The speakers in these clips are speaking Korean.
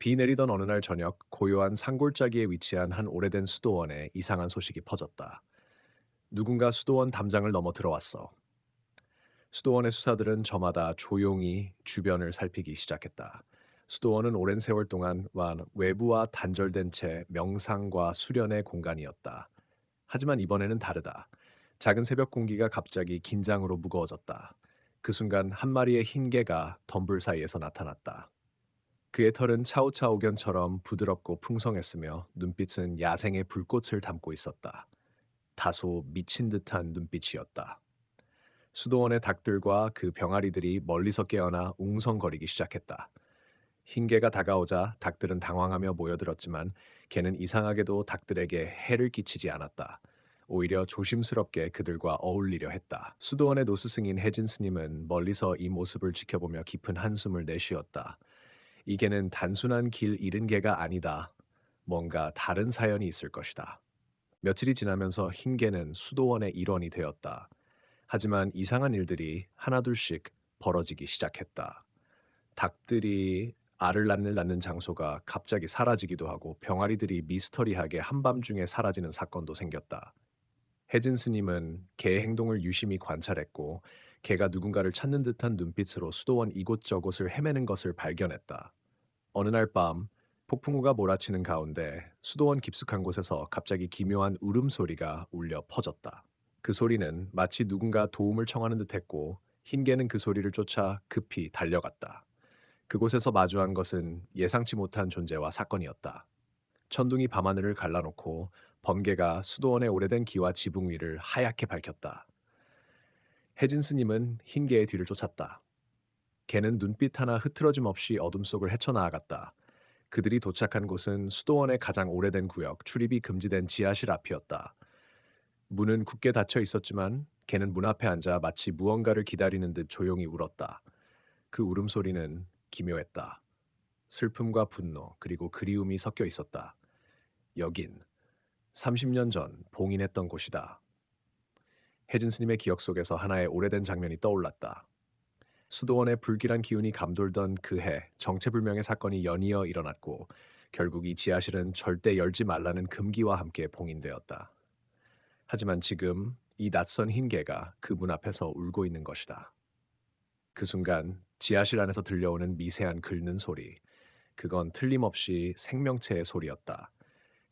비 내리던 어느 날 저녁 고요한 산골짜기에 위치한 한 오래된 수도원에 이상한 소식이 퍼졌다. 누군가 수도원 담장을 넘어 들어왔어. 수도원의 수사들은 저마다 조용히 주변을 살피기 시작했다. 수도원은 오랜 세월 동안 외부와 단절된 채 명상과 수련의 공간이었다. 하지만 이번에는 다르다. 작은 새벽 공기가 갑자기 긴장으로 무거워졌다. 그 순간 한 마리의 흰 개가 덤불 사이에서 나타났다. 그의 털은 차우차우견처럼 부드럽고 풍성했으며 눈빛은 야생의 불꽃을 담고 있었다. 다소 미친 듯한 눈빛이었다. 수도원의 닭들과 그 병아리들이 멀리서 깨어나 웅성거리기 시작했다. 흰개가 다가오자 닭들은 당황하며 모여들었지만 개는 이상하게도 닭들에게 해를 끼치지 않았다. 오히려 조심스럽게 그들과 어울리려 했다. 수도원의 노스승인 혜진 스님은 멀리서 이 모습을 지켜보며 깊은 한숨을 내쉬었다. 이 개는 단순한 길 잃은 개가 아니다. 뭔가 다른 사연이 있을 것이다. 며칠이 지나면서 흰 개는 수도원의 일원이 되었다. 하지만 이상한 일들이 하나둘씩 벌어지기 시작했다. 닭들이 알을 낳는 장소가 갑자기 사라지기도 하고 병아리들이 미스터리하게 한밤중에 사라지는 사건도 생겼다. 혜진 스님은 개의 행동을 유심히 관찰했고 개가 누군가를 찾는 듯한 눈빛으로 수도원 이곳저곳을 헤매는 것을 발견했다. 어느 날 밤 폭풍우가 몰아치는 가운데 수도원 깊숙한 곳에서 갑자기 기묘한 울음소리가 울려 퍼졌다. 그 소리는 마치 누군가 도움을 청하는 듯했고 흰개는 그 소리를 쫓아 급히 달려갔다. 그곳에서 마주한 것은 예상치 못한 존재와 사건이었다. 천둥이 밤하늘을 갈라놓고 번개가 수도원의 오래된 기와 지붕 위를 하얗게 밝혔다. 혜진 스님은 흰개의 뒤를 쫓았다. 개는 눈빛 하나 흐트러짐 없이 어둠 속을 헤쳐나아갔다. 그들이 도착한 곳은 수도원의 가장 오래된 구역, 출입이 금지된 지하실 앞이었다. 문은 굳게 닫혀 있었지만 개는 문 앞에 앉아 마치 무언가를 기다리는 듯 조용히 울었다. 그 울음소리는 기묘했다. 슬픔과 분노, 그리고 그리움이 섞여 있었다. 여긴 30년 전 봉인했던 곳이다. 혜진 스님의 기억 속에서 하나의 오래된 장면이 떠올랐다. 수도원의 불길한 기운이 감돌던 그 해 정체불명의 사건이 연이어 일어났고 결국 이 지하실은 절대 열지 말라는 금기와 함께 봉인되었다. 하지만 지금 이 낯선 흰 개가 그 문 앞에서 울고 있는 것이다. 그 순간 지하실 안에서 들려오는 미세한 긁는 소리, 그건 틀림없이 생명체의 소리였다.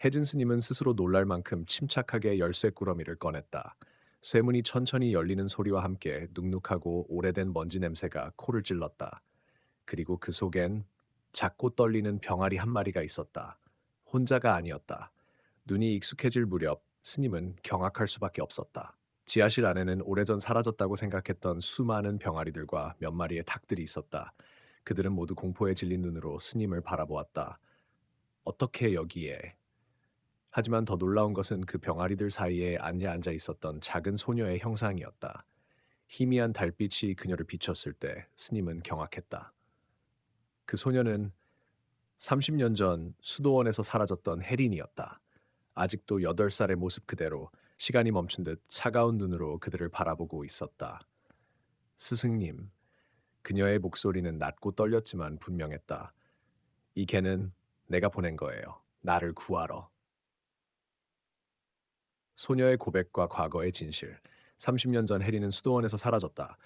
혜진 스님은 스스로 놀랄 만큼 침착하게 열쇠 꾸러미를 꺼냈다. 쇠문이 천천히 열리는 소리와 함께 눅눅하고 오래된 먼지 냄새가 코를 찔렀다. 그리고 그 속엔 작고 떨리는 병아리 한 마리가 있었다. 혼자가 아니었다. 눈이 익숙해질 무렵 스님은 경악할 수밖에 없었다. 지하실 안에는 오래전 사라졌다고 생각했던 수많은 병아리들과 몇 마리의 닭들이 있었다. 그들은 모두 공포에 질린 눈으로 스님을 바라보았다. 어떻게 여기에? 하지만 더 놀라운 것은 그 병아리들 사이에 앉아 있었던 작은 소녀의 형상이었다. 희미한 달빛이 그녀를 비췄을 때 스님은 경악했다. 그 소녀는 30년 전 수도원에서 사라졌던 혜린이었다. 아직도 8살의 모습 그대로 시간이 멈춘 듯 차가운 눈으로 그들을 바라보고 있었다. 스승님, 그녀의 목소리는 낮고 떨렸지만 분명했다. 이 개는 내가 보낸 거예요. 나를 구하러. 소녀의 고백과 과거의 진실. 30년 전 혜리는 수도원에서 사라졌다.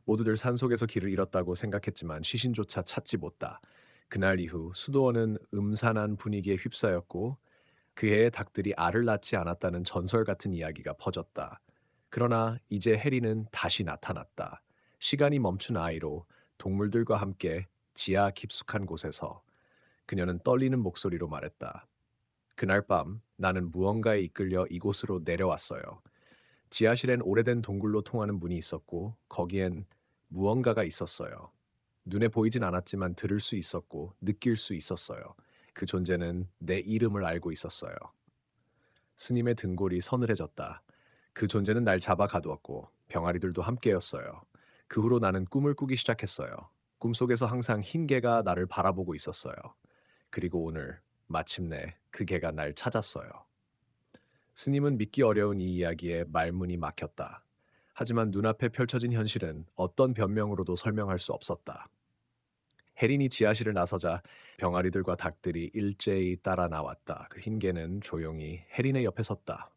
모두들 산속에서 길을 잃었다고 생각했지만 시신조차 찾지 못다. 그날 이후 수도원은 음산한 분위기에 휩싸였고 그 해의 닭들이 알을 낳지 않았다는 전설 같은 이야기가 퍼졌다. 그러나 이제 해리는 다시 나타났다. 시간이 멈춘 아이로 동물들과 함께 지하 깊숙한 곳에서 그녀는 떨리는 목소리로 말했다. 그날 밤 나는 무언가에 이끌려 이곳으로 내려왔어요. 지하실엔 오래된 동굴로 통하는 문이 있었고 거기엔 무언가가 있었어요. 눈에 보이진 않았지만 들을 수 있었고 느낄 수 있었어요. 그 존재는 내 이름을 알고 있었어요. 스님의 등골이 서늘해졌다. 그 존재는 날 잡아 가두었고 병아리들도 함께였어요. 그 후로 나는 꿈을 꾸기 시작했어요. 꿈속에서 항상 흰 개가 나를 바라보고 있었어요. 그리고 오늘 마침내 그 개가 날 찾았어요. 스님은 믿기 어려운 이 이야기에 말문이 막혔다. 하지만 눈앞에 펼쳐진 현실은 어떤 변명으로도 설명할 수 없었다. 혜린이 지하실을 나서자 병아리들과 닭들이 일제히 따라 나왔다. 그 흰개는 조용히 혜린의 옆에 섰다.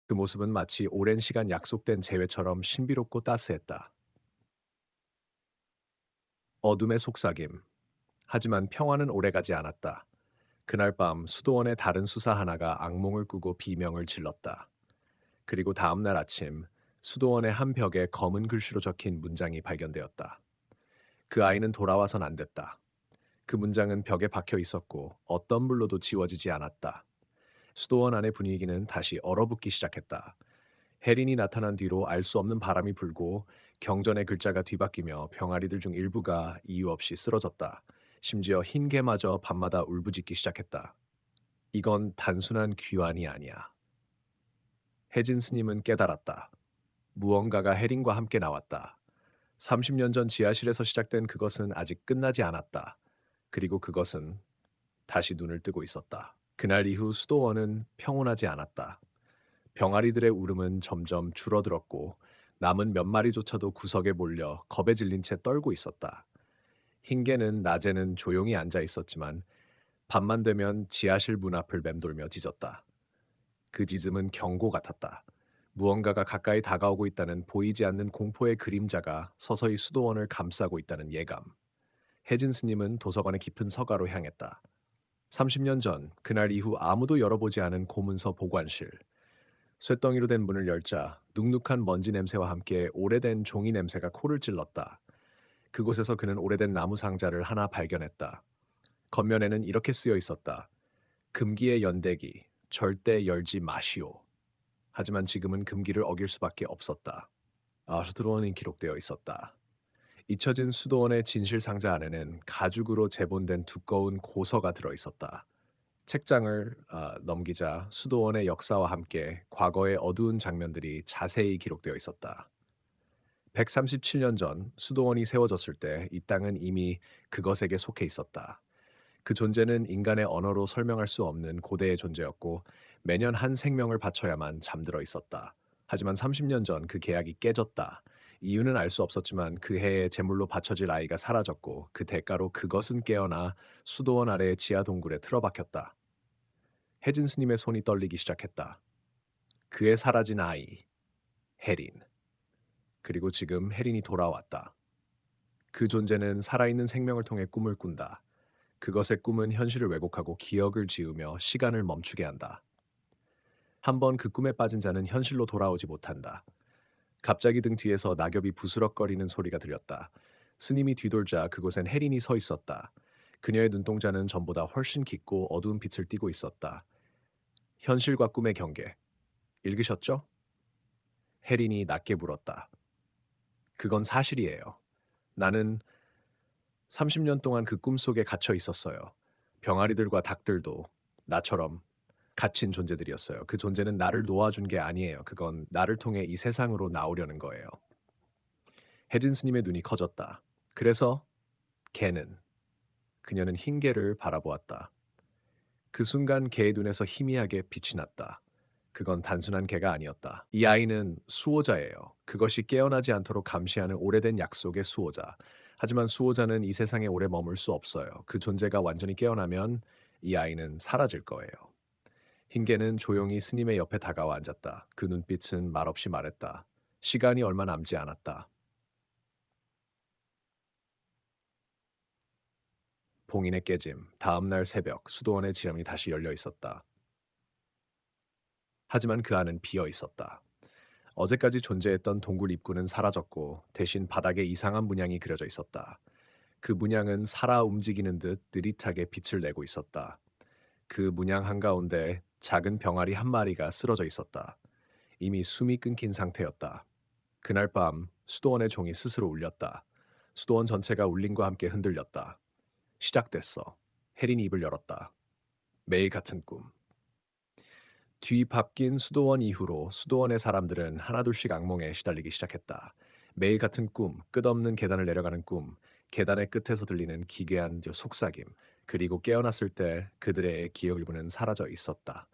그 모습은 마치 오랜 시간 약속된 재회처럼 신비롭고 따스했다. 어둠의 속삭임. 하지만 평화는 오래가지 않았다. 그날 밤 수도원의 다른 수사 하나가 악몽을 꾸고 비명을 질렀다. 그리고 다음 날 아침 수도원의 한 벽에 검은 글씨로 적힌 문장이 발견되었다. 그 아이는 돌아와선 안 됐다. 그 문장은 벽에 박혀 있었고 어떤 불로도 지워지지 않았다. 수도원 안의 분위기는 다시 얼어붙기 시작했다. 혜린이 나타난 뒤로 알 수 없는 바람이 불고 경전의 글자가 뒤바뀌며 병아리들 중 일부가 이유 없이 쓰러졌다. 심지어 흰 개마저 밤마다 울부짖기 시작했다. 이건 단순한 귀환이 아니야. 혜진 스님은 깨달았다. 무언가가 혜린과 함께 나왔다. 30년 전 지하실에서 시작된 그것은 아직 끝나지 않았다. 그리고 그것은 다시 눈을 뜨고 있었다. 그날 이후 수도원은 평온하지 않았다. 병아리들의 울음은 점점 줄어들었고 남은 몇 마리조차도 구석에 몰려 겁에 질린 채 떨고 있었다. 흰개는 낮에는 조용히 앉아 있었지만 밤만 되면 지하실 문 앞을 맴돌며 짖었다. 그 짖음은 경고 같았다. 무언가가 가까이 다가오고 있다는 보이지 않는 공포의 그림자가 서서히 수도원을 감싸고 있다는 예감. 혜진 스님은 도서관의 깊은 서가로 향했다. 30년 전, 그날 이후 아무도 열어보지 않은 고문서 보관실. 쇳덩이로 된 문을 열자 눅눅한 먼지 냄새와 함께 오래된 종이 냄새가 코를 찔렀다. 그곳에서 그는 오래된 나무 상자를 하나 발견했다. 겉면에는 이렇게 쓰여 있었다. 금기의 연대기, 절대 열지 마시오. 하지만 지금은 금기를 어길 수밖에 없었다. 수도원이 기록되어 있었다. 잊혀진 수도원의 진실 상자 안에는 가죽으로 제본된 두꺼운 고서가 들어 있었다. 책장을 넘기자 수도원의 역사와 함께 과거의 어두운 장면들이 자세히 기록되어 있었다. 137년 전 수도원이 세워졌을 때 이 땅은 이미 그것에게 속해 있었다. 그 존재는 인간의 언어로 설명할 수 없는 고대의 존재였고 매년 한 생명을 바쳐야만 잠들어 있었다. 하지만 30년 전 그 계약이 깨졌다. 이유는 알 수 없었지만 그 해에 제물로 바쳐질 아이가 사라졌고 그 대가로 그것은 깨어나 수도원 아래의 지하 동굴에 틀어박혔다. 혜진 스님의 손이 떨리기 시작했다. 그의 사라진 아이, 혜린. 그리고 지금 혜린이 돌아왔다. 그 존재는 살아있는 생명을 통해 꿈을 꾼다. 그것의 꿈은 현실을 왜곡하고 기억을 지우며 시간을 멈추게 한다. 한번 그 꿈에 빠진 자는 현실로 돌아오지 못한다. 갑자기 등 뒤에서 낙엽이 부스럭거리는 소리가 들렸다. 스님이 뒤돌자 그곳엔 혜린이 서 있었다. 그녀의 눈동자는 전보다 훨씬 깊고 어두운 빛을 띠고 있었다. 현실과 꿈의 경계. 읽으셨죠? 혜린이 낮게 물었다. 그건 사실이에요. 나는 30년 동안 그 꿈속에 갇혀 있었어요. 병아리들과 닭들도 나처럼 갇힌 존재들이었어요. 그 존재는 나를 놓아준 게 아니에요. 그건 나를 통해 이 세상으로 나오려는 거예요. 혜진 스님의 눈이 커졌다. 그래서 개는 그녀는 흰 개를 바라보았다. 그 순간 개의 눈에서 희미하게 빛이 났다. 그건 단순한 개가 아니었다. 이 아이는 수호자예요. 그것이 깨어나지 않도록 감시하는 오래된 약속의 수호자. 하지만 수호자는 이 세상에 오래 머물 수 없어요. 그 존재가 완전히 깨어나면 이 아이는 사라질 거예요. 흰개는 조용히 스님의 옆에 다가와 앉았다. 그 눈빛은 말없이 말했다. 시간이 얼마 남지 않았다. 봉인의 깨짐. 다음 날 새벽 수도원의 지름이 다시 열려 있었다. 하지만 그 안은 비어 있었다. 어제까지 존재했던 동굴 입구는 사라졌고 대신 바닥에 이상한 문양이 그려져 있었다. 그 문양은 살아 움직이는 듯 느릿하게 빛을 내고 있었다. 그 문양 한가운데 작은 병아리 한 마리가 쓰러져 있었다. 이미 숨이 끊긴 상태였다. 그날 밤 수도원의 종이 스스로 울렸다. 수도원 전체가 울림과 함께 흔들렸다. 시작됐어. 혜린이 입을 열었다. 매일 같은 꿈. 뒤바뀐 수도원 이후로 수도원의 사람들은 하나둘씩 악몽에 시달리기 시작했다. 매일 같은 꿈, 끝없는 계단을 내려가는 꿈, 계단의 끝에서 들리는 기괴한 속삭임, 그리고 깨어났을 때 그들의 기억 일부는 사라져 있었다.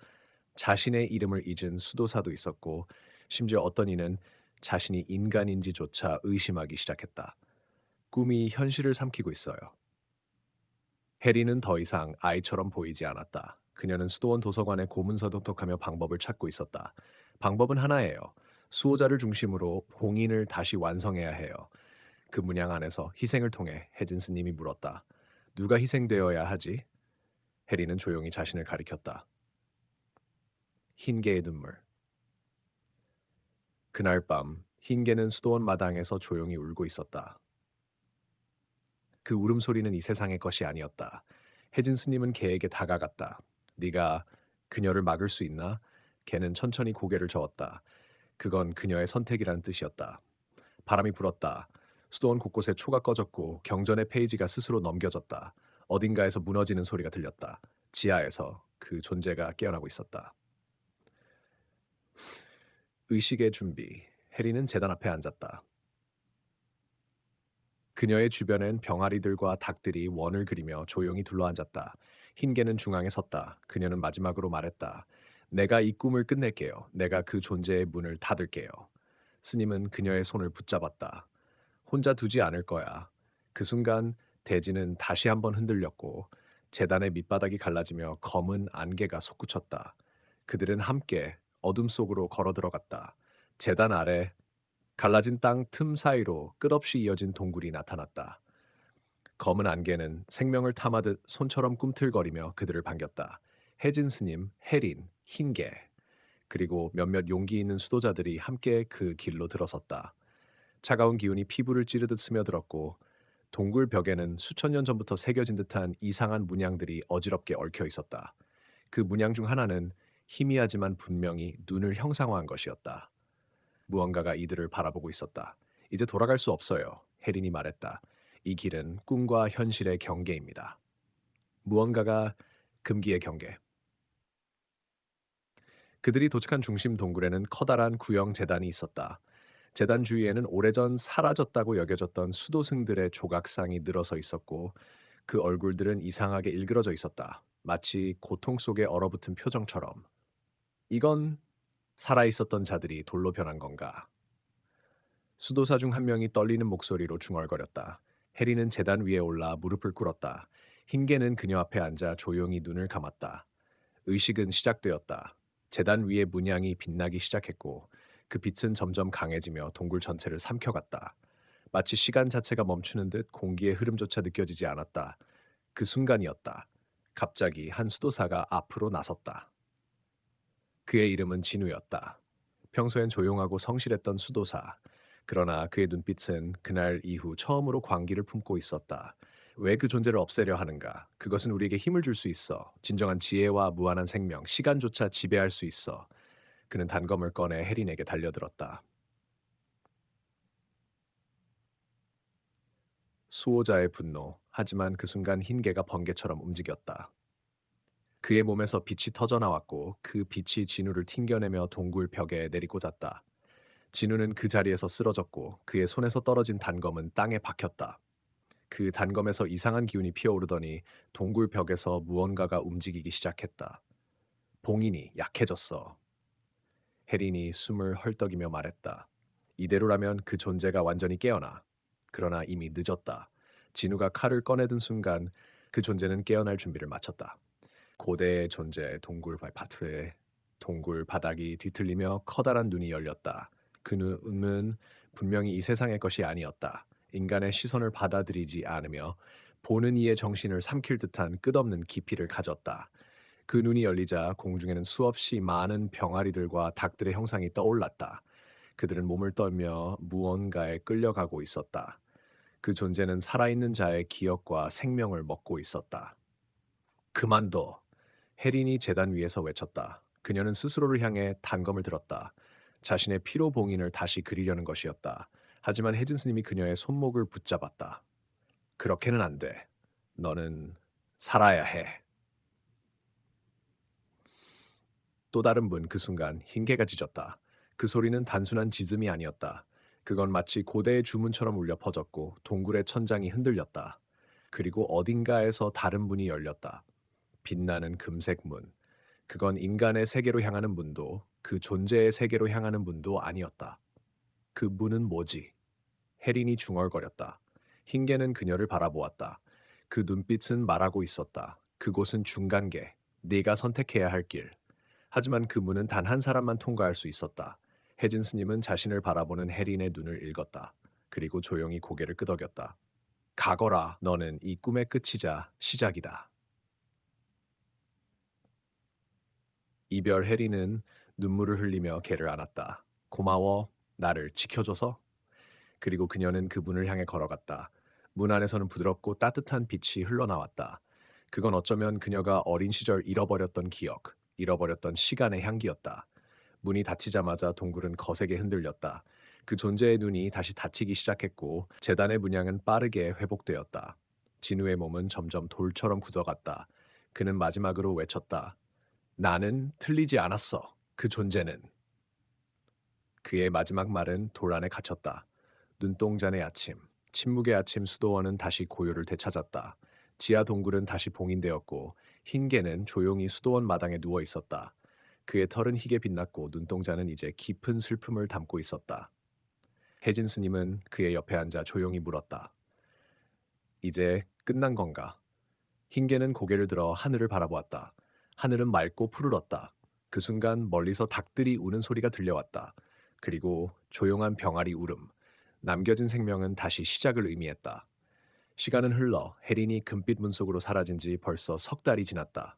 자신의 이름을 잊은 수도사도 있었고, 심지어 어떤 이는 자신이 인간인지조차 의심하기 시작했다. 꿈이 현실을 삼키고 있어요. 해리는 더 이상 아이처럼 보이지 않았다. 그녀는 수도원 도서관에 고문서독하며 방법을 찾고 있었다. 방법은 하나예요. 수호자를 중심으로 봉인을 다시 완성해야 해요. 그 문양 안에서 희생을 통해 해진 스님이 물었다. 누가 희생되어야 하지? 해리는 조용히 자신을 가리켰다. 흰개의 눈물. 그날 밤 흰개는 수도원 마당에서 조용히 울고 있었다. 그 울음소리는 이 세상의 것이 아니었다. 혜진 스님은 개에게 다가갔다. 네가 그녀를 막을 수 있나? 개는 천천히 고개를 저었다. 그건 그녀의 선택이라는 뜻이었다. 바람이 불었다. 수도원 곳곳에 초가 꺼졌고 경전의 페이지가 스스로 넘겨졌다. 어딘가에서 무너지는 소리가 들렸다. 지하에서 그 존재가 깨어나고 있었다. 의식의 준비. 해리는 제단 앞에 앉았다. 그녀의 주변엔 병아리들과 닭들이 원을 그리며 조용히 둘러앉았다. 흰개는 중앙에 섰다. 그녀는 마지막으로 말했다. 내가 이 꿈을 끝낼게요. 내가 그 존재의 문을 닫을게요. 스님은 그녀의 손을 붙잡았다. 혼자 두지 않을 거야. 그 순간 대지는 다시 한번 흔들렸고 재단의 밑바닥이 갈라지며 검은 안개가 솟구쳤다. 그들은 함께 어둠 속으로 걸어 들어갔다. 재단 아래 갈라진 땅 틈 사이로 끝없이 이어진 동굴이 나타났다. 검은 안개는 생명을 탐하듯 손처럼 꿈틀거리며 그들을 반겼다. 해진 스님, 해린, 흰개, 그리고 몇몇 용기 있는 수도자들이 함께 그 길로 들어섰다. 차가운 기운이 피부를 찌르듯 스며들었고 동굴 벽에는 수천 년 전부터 새겨진 듯한 이상한 문양들이 어지럽게 얽혀 있었다. 그 문양 중 하나는 희미하지만 분명히 눈을 형상화한 것이었다. 무언가가 이들을 바라보고 있었다. 이제 돌아갈 수 없어요. 혜린이 말했다. 이 길은 꿈과 현실의 경계입니다. 무언가가 금기의 경계. 그들이 도착한 중심 동굴에는 커다란 구형 재단이 있었다. 재단 주위에는 오래전 사라졌다고 여겨졌던 수도승들의 조각상이 늘어서 있었고 그 얼굴들은 이상하게 일그러져 있었다. 마치 고통 속에 얼어붙은 표정처럼. 이건 살아있었던 자들이 돌로 변한 건가? 수도사 중 한 명이 떨리는 목소리로 중얼거렸다. 해리는 재단 위에 올라 무릎을 꿇었다. 흰개는 그녀 앞에 앉아 조용히 눈을 감았다. 의식은 시작되었다. 재단 위의 문양이 빛나기 시작했고 그 빛은 점점 강해지며 동굴 전체를 삼켜갔다. 마치 시간 자체가 멈추는 듯 공기의 흐름조차 느껴지지 않았다. 그 순간이었다. 갑자기 한 수도사가 앞으로 나섰다. 그의 이름은 진우였다. 평소엔 조용하고 성실했던 수도사. 그러나 그의 눈빛은 그날 이후 처음으로 광기를 품고 있었다. 왜 그 존재를 없애려 하는가? 그것은 우리에게 힘을 줄 수 있어. 진정한 지혜와 무한한 생명, 시간조차 지배할 수 있어. 그는 단검을 꺼내 혜린에게 달려들었다. 수호자의 분노. 하지만 그 순간 흰개가 번개처럼 움직였다. 그의 몸에서 빛이 터져 나왔고 그 빛이 진우를 튕겨내며 동굴 벽에 내리꽂았다. 진우는 그 자리에서 쓰러졌고 그의 손에서 떨어진 단검은 땅에 박혔다. 그 단검에서 이상한 기운이 피어오르더니 동굴 벽에서 무언가가 움직이기 시작했다. 봉인이 약해졌어. 혜린이 숨을 헐떡이며 말했다. 이대로라면 그 존재가 완전히 깨어나. 그러나 이미 늦었다. 진우가 칼을 꺼내든 순간 그 존재는 깨어날 준비를 마쳤다. 고대의 존재 동굴 바트에 동굴 바닥이 뒤틀리며 커다란 눈이 열렸다. 그 눈은 분명히 이 세상의 것이 아니었다. 인간의 시선을 받아들이지 않으며 보는 이의 정신을 삼킬 듯한 끝없는 깊이를 가졌다. 그 눈이 열리자 공중에는 수없이 많은 병아리들과 닭들의 형상이 떠올랐다. 그들은 몸을 떨며 무언가에 끌려가고 있었다. 그 존재는 살아있는 자의 기억과 생명을 먹고 있었다. 그만둬. 혜린이 재단 위에서 외쳤다. 그녀는 스스로를 향해 단검을 들었다. 자신의 피로 봉인을 다시 그리려는 것이었다. 하지만 혜진 스님이 그녀의 손목을 붙잡았다. 그렇게는 안 돼. 너는 살아야 해. 또 다른 분 그 순간 흰개가 짖었다. 그 소리는 단순한 짖음이 아니었다. 그건 마치 고대의 주문처럼 울려 퍼졌고 동굴의 천장이 흔들렸다. 그리고 어딘가에서 다른 문이 열렸다. 빛나는 금색 문. 그건 인간의 세계로 향하는 문도 그 존재의 세계로 향하는 문도 아니었다. 그 문은 뭐지? 혜린이 중얼거렸다. 흰개는 그녀를 바라보았다. 그 눈빛은 말하고 있었다. 그곳은 중간계. 네가 선택해야 할 길. 하지만 그 문은 단 한 사람만 통과할 수 있었다. 혜진 스님은 자신을 바라보는 해린의 눈을 읽었다. 그리고 조용히 고개를 끄덕였다. 가거라. 너는 이 꿈의 끝이자 시작이다. 이별 해린은 눈물을 흘리며 걔를 안았다. 고마워. 나를 지켜줘서. 그리고 그녀는 그 문을 향해 걸어갔다. 문 안에서는 부드럽고 따뜻한 빛이 흘러나왔다. 그건 어쩌면 그녀가 어린 시절 잃어버렸던 기억, 잃어버렸던 시간의 향기였다. 문이 닫히자마자 동굴은 거세게 흔들렸다. 그 존재의 눈이 다시 닫히기 시작했고 재단의 문양은 빠르게 회복되었다. 진우의 몸은 점점 돌처럼 굳어갔다. 그는 마지막으로 외쳤다. 나는 틀리지 않았어. 그 존재는. 그의 마지막 말은 돌 안에 갇혔다. 눈동자의 아침, 침묵의 아침 수도원은 다시 고요를 되찾았다. 지하 동굴은 다시 봉인되었고 흰 개는 조용히 수도원 마당에 누워 있었다. 그의 털은 희게 빛났고 눈동자는 이제 깊은 슬픔을 담고 있었다. 혜진 스님은 그의 옆에 앉아 조용히 물었다. 이제 끝난 건가? 흰 개는 고개를 들어 하늘을 바라보았다. 하늘은 맑고 푸르렀다. 그 순간 멀리서 닭들이 우는 소리가 들려왔다. 그리고 조용한 병아리 울음. 남겨진 생명은 다시 시작을 의미했다. 시간은 흘러 혜린이 금빛 문 속으로 사라진 지 벌써 석 달이 지났다.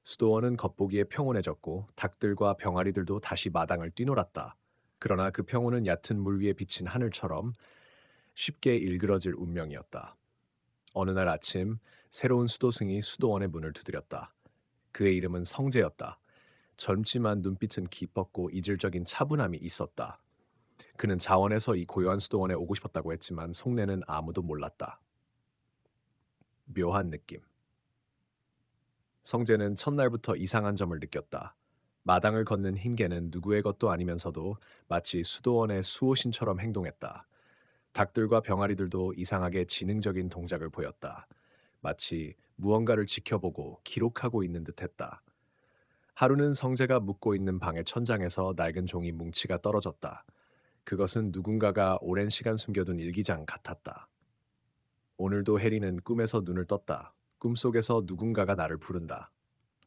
수도원은 겉보기에 평온해졌고 닭들과 병아리들도 다시 마당을 뛰놀았다. 그러나 그 평온은 얕은 물 위에 비친 하늘처럼 쉽게 일그러질 운명이었다. 어느 날 아침 새로운 수도승이 수도원의 문을 두드렸다. 그의 이름은 성재였다. 젊지만 눈빛은 깊었고 이질적인 차분함이 있었다. 그는 자원에서 이 고요한 수도원에 오고 싶었다고 했지만 속내는 아무도 몰랐다. 묘한 느낌. 성재는 첫날부터 이상한 점을 느꼈다. 마당을 걷는 흰개는 누구의 것도 아니면서도 마치 수도원의 수호신처럼 행동했다. 닭들과 병아리들도 이상하게 지능적인 동작을 보였다. 마치 무언가를 지켜보고 기록하고 있는 듯했다. 하루는 성재가 묵고 있는 방의 천장에서 낡은 종이 뭉치가 떨어졌다. 그것은 누군가가 오랜 시간 숨겨둔 일기장 같았다. 오늘도 해리는 꿈에서 눈을 떴다. 꿈속에서 누군가가 나를 부른다.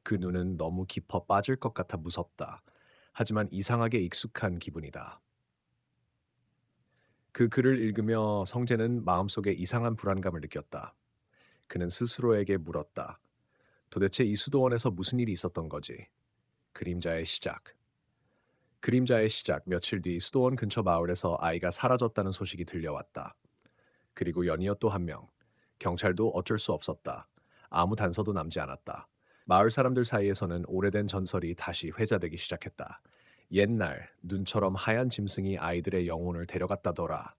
그 눈은 너무 깊어 빠질 것 같아 무섭다. 하지만 이상하게 익숙한 기분이다. 그 글을 읽으며 성재는 마음속에 이상한 불안감을 느꼈다. 그는 스스로에게 물었다. 도대체 이 수도원에서 무슨 일이 있었던 거지? 그림자의 시작. 그림자의 시작. 며칠 뒤 수도원 근처 마을에서 아이가 사라졌다는 소식이 들려왔다. 그리고 연이어 또 한 명. 경찰도 어쩔 수 없었다. 아무 단서도 남지 않았다. 마을 사람들 사이에서는 오래된 전설이 다시 회자되기 시작했다. 옛날 눈처럼 하얀 짐승이 아이들의 영혼을 데려갔다더라.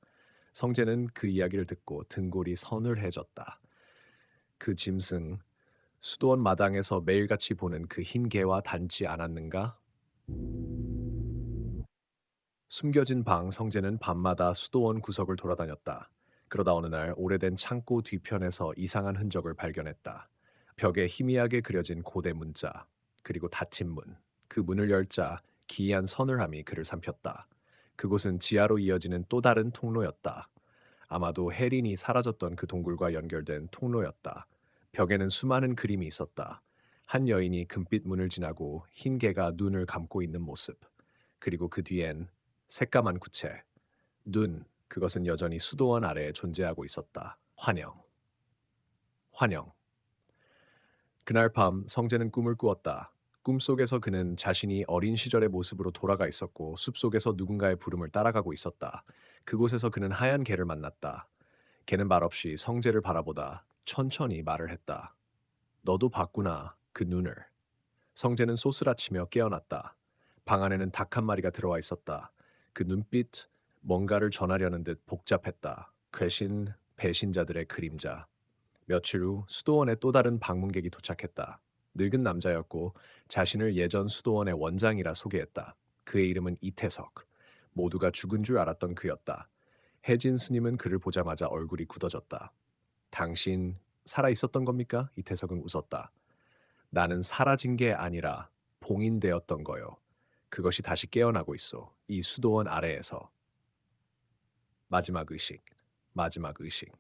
성재는 그 이야기를 듣고 등골이 서늘해졌다. 그 짐승, 수도원 마당에서 매일같이 보는 그 흰 개와 닮지 않았는가? 숨겨진 방 성재는 밤마다 수도원 구석을 돌아다녔다. 그러다 어느 날 오래된 창고 뒤편에서 이상한 흔적을 발견했다. 벽에 희미하게 그려진 고대 문자, 그리고 닫힌 문. 그 문을 열자 기이한 서늘함이 그를 삼켰다. 그곳은 지하로 이어지는 또 다른 통로였다. 아마도 혜린이 사라졌던 그 동굴과 연결된 통로였다. 벽에는 수많은 그림이 있었다. 한 여인이 금빛 문을 지나고 흰 개가 눈을 감고 있는 모습. 그리고 그 뒤엔 새까만 구체. 눈, 그것은 여전히 수도원 아래에 존재하고 있었다. 환영. 환영. 그날 밤 성재는 꿈을 꾸었다. 꿈속에서 그는 자신이 어린 시절의 모습으로 돌아가 있었고 숲속에서 누군가의 부름을 따라가고 있었다. 그곳에서 그는 하얀 개를 만났다. 개는 말없이 성재를 바라보다 천천히 말을 했다. 너도 봤구나, 그 눈을. 성재는 소스라치며 깨어났다. 방 안에는 닭 한 마리가 들어와 있었다. 그 눈빛, 뭔가를 전하려는 듯 복잡했다. 괴신, 배신자들의 그림자. 며칠 후 수도원에 또 다른 방문객이 도착했다. 늙은 남자였고 자신을 예전 수도원의 원장이라 소개했다. 그의 이름은 이태석. 모두가 죽은 줄 알았던 그였다. 혜진 스님은 그를 보자마자 얼굴이 굳어졌다. 당신 살아 있었던 겁니까? 이태석은 웃었다. 나는 사라진 게 아니라 봉인되었던 거요. 그것이 다시 깨어나고 있어. 이 수도원 아래에서. 마지막 의식. 마지막 의식.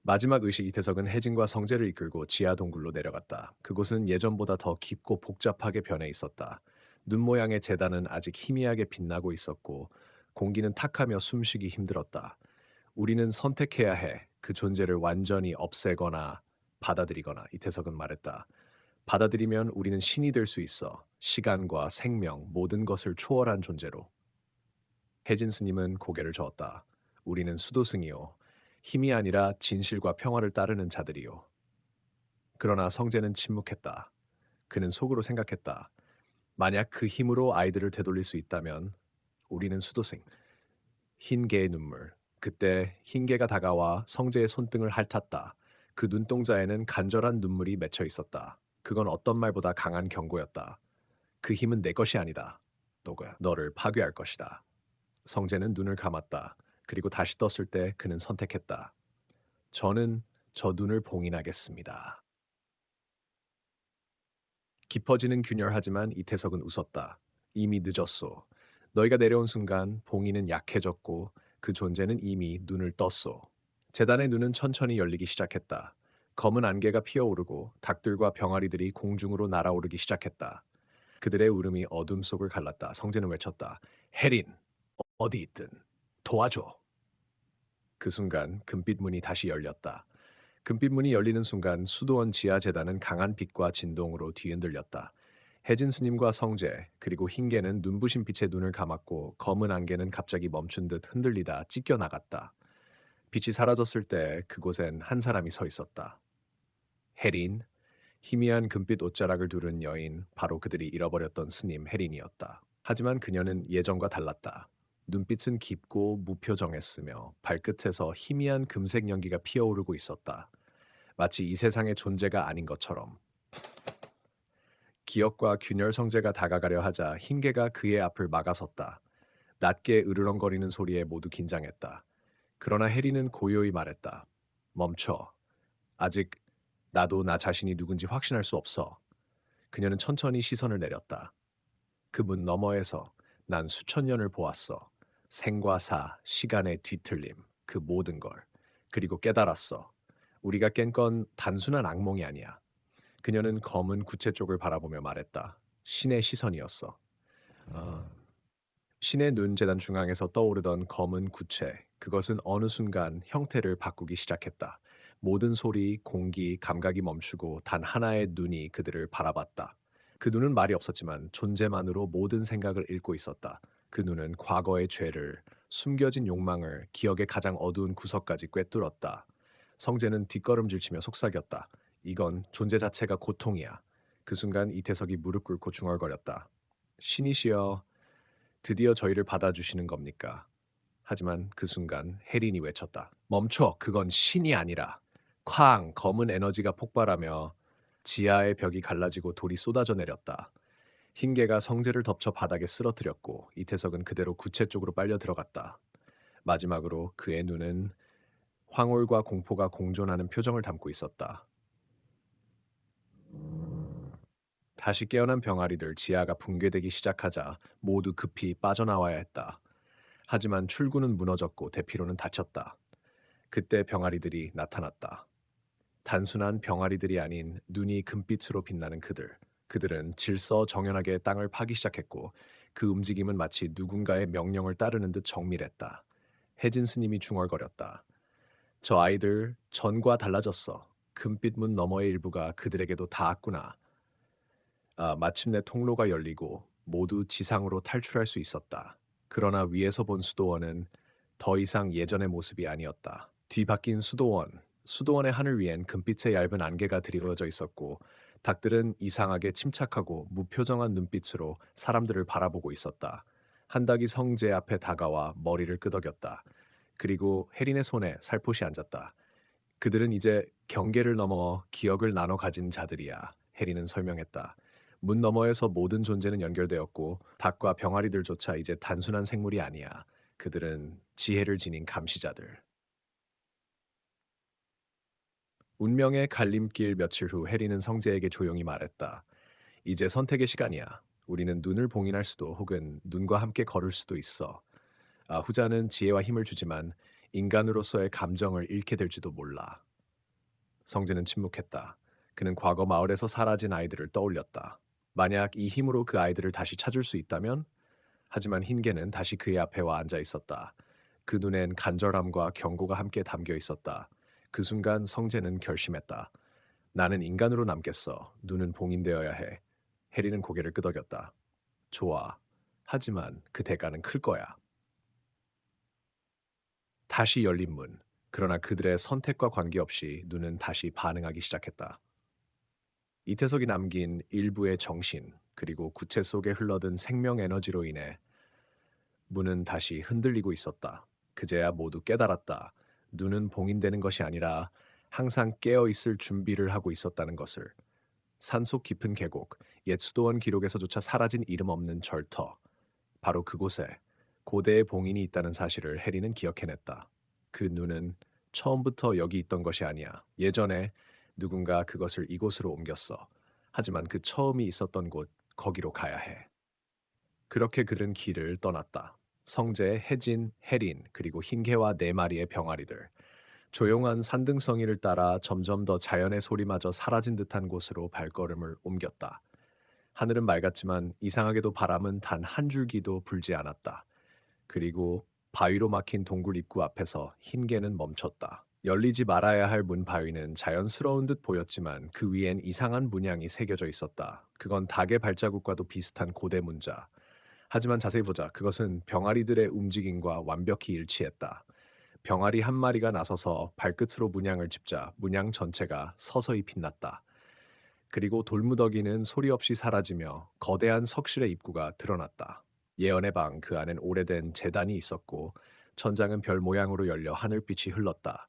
마지막 의식 이태석은 혜진과 성재를 이끌고 지하 동굴로 내려갔다. 그곳은 예전보다 더 깊고 복잡하게 변해 있었다. 눈 모양의 재단은 아직 희미하게 빛나고 있었고 공기는 탁하며 숨쉬기 힘들었다. 우리는 선택해야 해. 그 존재를 완전히 없애거나 받아들이거나 이태석은 말했다. 받아들이면 우리는 신이 될 수 있어. 시간과 생명, 모든 것을 초월한 존재로. 혜진 스님은 고개를 저었다. 우리는 수도승이요. 힘이 아니라 진실과 평화를 따르는 자들이요. 그러나 성재는 침묵했다. 그는 속으로 생각했다. 만약 그 힘으로 아이들을 되돌릴 수 있다면 우리는 수도승. 흰 개의 눈물. 그때 흰 개가 다가와 성재의 손등을 핥았다. 그 눈동자에는 간절한 눈물이 맺혀 있었다. 그건 어떤 말보다 강한 경고였다. 그 힘은 내 것이 아니다. 너를 파괴할 것이다. 성재는 눈을 감았다. 그리고 다시 떴을 때 그는 선택했다. 저는 저 눈을 봉인하겠습니다. 깊어지는 균열하지만 이태석은 웃었다. 이미 늦었소. 너희가 내려온 순간 봉인은 약해졌고 그 존재는 이미 눈을 떴소. 재단의 눈은 천천히 열리기 시작했다. 검은 안개가 피어오르고 닭들과 병아리들이 공중으로 날아오르기 시작했다. 그들의 울음이 어둠 속을 갈랐다. 성재는 외쳤다. 혜린, 어디 있든 도와줘. 그 순간 금빛 문이 다시 열렸다. 금빛 문이 열리는 순간 수도원 지하 재단은 강한 빛과 진동으로 뒤흔들렸다. 혜진 스님과 성재 그리고 흰개는 눈부신 빛에 눈을 감았고 검은 안개는 갑자기 멈춘 듯 흔들리다 찢겨 나갔다. 빛이 사라졌을 때 그곳엔 한 사람이 서 있었다. 혜린, 희미한 금빛 옷자락을 두른 여인, 바로 그들이 잃어버렸던 스님 혜린이었다. 하지만 그녀는 예전과 달랐다. 눈빛은 깊고 무표정했으며 발끝에서 희미한 금색 연기가 피어오르고 있었다. 마치 이 세상의 존재가 아닌 것처럼. 기억과 균열 성재가 다가가려 하자 흰개가 그의 앞을 막아섰다. 낮게 으르렁거리는 소리에 모두 긴장했다. 그러나 해리는 고요히 말했다. 멈춰. 아직 나도 나 자신이 누군지 확신할 수 없어. 그녀는 천천히 시선을 내렸다. 그 문 너머에서 난 수천 년을 보았어. 생과 사, 시간의 뒤틀림, 그 모든 걸. 그리고 깨달았어. 우리가 깬 건 단순한 악몽이 아니야. 그녀는 검은 구체 쪽을 바라보며 말했다. 신의 시선이었어. 신의 눈 재단 중앙에서 떠오르던 검은 구체. 그것은 어느 순간 형태를 바꾸기 시작했다. 모든 소리, 공기, 감각이 멈추고 단 하나의 눈이 그들을 바라봤다. 그 눈은 말이 없었지만 존재만으로 모든 생각을 읽고 있었다. 그 눈은 과거의 죄를, 숨겨진 욕망을, 기억의 가장 어두운 구석까지 꿰뚫었다. 성재는 뒷걸음질치며 속삭였다. 이건 존재 자체가 고통이야. 그 순간 이태석이 무릎 꿇고 중얼거렸다. 신이시여, 드디어 저희를 받아주시는 겁니까? 하지만 그 순간 혜린이 외쳤다. 멈춰, 그건 신이 아니라. 쾅, 검은 에너지가 폭발하며 지하의 벽이 갈라지고 돌이 쏟아져 내렸다. 흰개가 성재를 덮쳐 바닥에 쓰러뜨렸고 이태석은 그대로 구체 쪽으로 빨려 들어갔다. 마지막으로 그의 눈은 황홀과 공포가 공존하는 표정을 담고 있었다. 다시 깨어난 병아리들 지하가 붕괴되기 시작하자 모두 급히 빠져나와야 했다. 하지만 출구는 무너졌고 대피로는 닫혔다. 그때 병아리들이 나타났다. 단순한 병아리들이 아닌 눈이 금빛으로 빛나는 그들. 그들은 질서정연하게 땅을 파기 시작했고 그 움직임은 마치 누군가의 명령을 따르는 듯 정밀했다. 혜진 스님이 중얼거렸다. 저 아이들 전과 달라졌어. 금빛 문 너머의 일부가 그들에게도 닿았구나. 마침내 통로가 열리고 모두 지상으로 탈출할 수 있었다. 그러나 위에서 본 수도원은 더 이상 예전의 모습이 아니었다. 뒤바뀐 수도원. 수도원의 하늘 위엔 금빛의 얇은 안개가 드리워져 있었고 닭들은 이상하게 침착하고 무표정한 눈빛으로 사람들을 바라보고 있었다. 한 닭이 성제 앞에 다가와 머리를 끄덕였다. 그리고 혜린의 손에 살포시 앉았다. 그들은 이제 경계를 넘어 기억을 나눠 가진 자들이야. 혜린은 설명했다. 문 너머에서 모든 존재는 연결되었고 닭과 병아리들조차 이제 단순한 생물이 아니야. 그들은 지혜를 지닌 감시자들. 운명의 갈림길 며칠 후 해리는 성재에게 조용히 말했다. 이제 선택의 시간이야. 우리는 눈을 봉인할 수도 혹은 눈과 함께 걸을 수도 있어. 후자는 지혜와 힘을 주지만 인간으로서의 감정을 잃게 될지도 몰라. 성재는 침묵했다. 그는 과거 마을에서 사라진 아이들을 떠올렸다. 만약 이 힘으로 그 아이들을 다시 찾을 수 있다면? 하지만 흰개는 다시 그의 앞에 와 앉아 있었다. 그 눈엔 간절함과 경고가 함께 담겨 있었다. 그 순간 성재는 결심했다. 나는 인간으로 남겠어. 눈은 봉인되어야 해. 해리는 고개를 끄덕였다. 좋아. 하지만 그 대가는 클 거야. 다시 열린 문. 그러나 그들의 선택과 관계없이 눈은 다시 반응하기 시작했다. 이태석이 남긴 일부의 정신, 그리고 구체 속에 흘러든 생명 에너지로 인해 문은 다시 흔들리고 있었다. 그제야 모두 깨달았다. 눈은 봉인되는 것이 아니라 항상 깨어 있을 준비를 하고 있었다는 것을. 산속 깊은 계곡, 옛 수도원 기록에서조차 사라진 이름 없는 절터. 바로 그곳에 고대의 봉인이 있다는 사실을 해리는 기억해냈다. 그 눈은 처음부터 여기 있던 것이 아니야. 예전에 누군가 그것을 이곳으로 옮겼어. 하지만 그 처음이 있었던 곳, 거기로 가야 해. 그렇게 그는 길을 떠났다. 성재, 혜진, 혜린, 그리고 흰개와 네 마리의 병아리들. 조용한 산등성이를 따라 점점 더 자연의 소리마저 사라진 듯한 곳으로 발걸음을 옮겼다. 하늘은 맑았지만 이상하게도 바람은 단 한 줄기도 불지 않았다. 그리고 바위로 막힌 동굴 입구 앞에서 흰개는 멈췄다. 열리지 말아야 할 문 바위는 자연스러운 듯 보였지만 그 위엔 이상한 문양이 새겨져 있었다. 그건 닭의 발자국과도 비슷한 고대 문자. 하지만 자세히 보자. 그것은 병아리들의 움직임과 완벽히 일치했다. 병아리 한 마리가 나서서 발끝으로 문양을 짚자 문양 전체가 서서히 빛났다. 그리고 돌무더기는 소리 없이 사라지며 거대한 석실의 입구가 드러났다. 예언의 방 그 안엔 오래된 제단이 있었고 천장은 별 모양으로 열려 하늘빛이 흘렀다.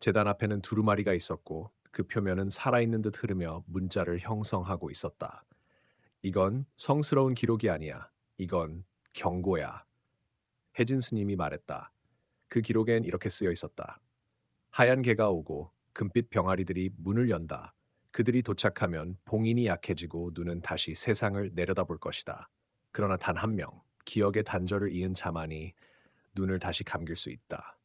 제단 앞에는 두루마리가 있었고 그 표면은 살아있는 듯 흐르며 문자를 형성하고 있었다. 이건 성스러운 기록이 아니야. 이건 경고야. 혜진 스님이 말했다. 그 기록엔 이렇게 쓰여 있었다. 하얀 개가 오고 금빛 병아리들이 문을 연다. 그들이 도착하면 봉인이 약해지고 눈은 다시 세상을 내려다볼 것이다. 그러나 단 한 명, 기억의 단절을 이은 자만이 눈을 다시 감길 수 있다.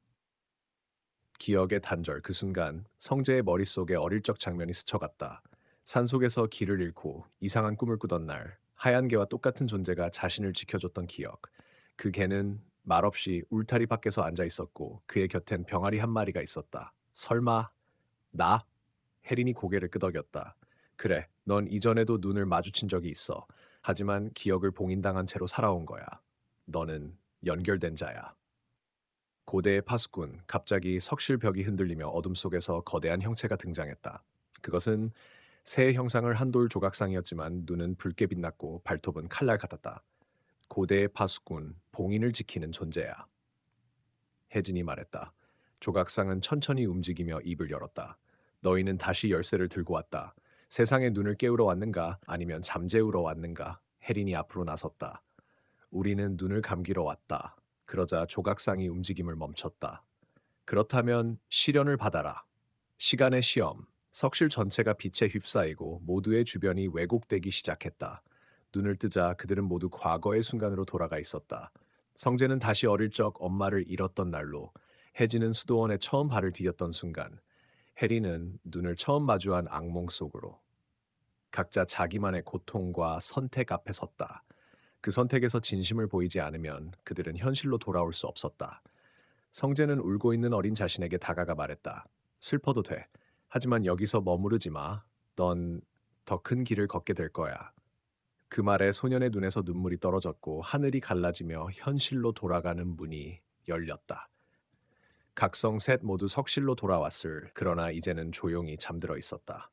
기억의 단절 그 순간 성재의 머릿속에 어릴 적 장면이 스쳐갔다. 산속에서 길을 잃고 이상한 꿈을 꾸던 날 하얀 개와 똑같은 존재가 자신을 지켜줬던 기억. 그 개는 말없이 울타리 밖에서 앉아 있었고 그의 곁엔 병아리 한 마리가 있었다. 설마 나? 혜린이 고개를 끄덕였다. 그래, 넌 이전에도 눈을 마주친 적이 있어. 하지만 기억을 봉인당한 채로 살아온 거야. 너는 연결된 자야. 고대의 파수꾼, 갑자기 석실벽이 흔들리며 어둠 속에서 거대한 형체가 등장했다. 그것은 새의 형상을 한돌 조각상이었지만 눈은 붉게 빛났고 발톱은 칼날 같았다. 고대의 파수꾼, 봉인을 지키는 존재야. 혜진이 말했다. 조각상은 천천히 움직이며 입을 열었다. 너희는 다시 열쇠를 들고 왔다. 세상의 눈을 깨우러 왔는가 아니면 잠재우러 왔는가? 혜린이 앞으로 나섰다. 우리는 눈을 감기러 왔다. 그러자 조각상이 움직임을 멈췄다. 그렇다면 시련을 받아라. 시간의 시험. 석실 전체가 빛에 휩싸이고 모두의 주변이 왜곡되기 시작했다. 눈을 뜨자 그들은 모두 과거의 순간으로 돌아가 있었다. 성재는 다시 어릴 적 엄마를 잃었던 날로, 혜진은 수도원에 처음 발을 디뎠던 순간, 해리는 눈을 처음 마주한 악몽 속으로. 각자 자기만의 고통과 선택 앞에 섰다. 그 선택에서 진심을 보이지 않으면 그들은 현실로 돌아올 수 없었다. 성재는 울고 있는 어린 자신에게 다가가 말했다. 슬퍼도 돼. 하지만 여기서 머무르지 마. 넌 더 큰 길을 걷게 될 거야. 그 말에 소년의 눈에서 눈물이 떨어졌고 하늘이 갈라지며 현실로 돌아가는 문이 열렸다. 각성 셋 모두 석실로 돌아왔을 그러나 이제는 조용히 잠들어 있었다.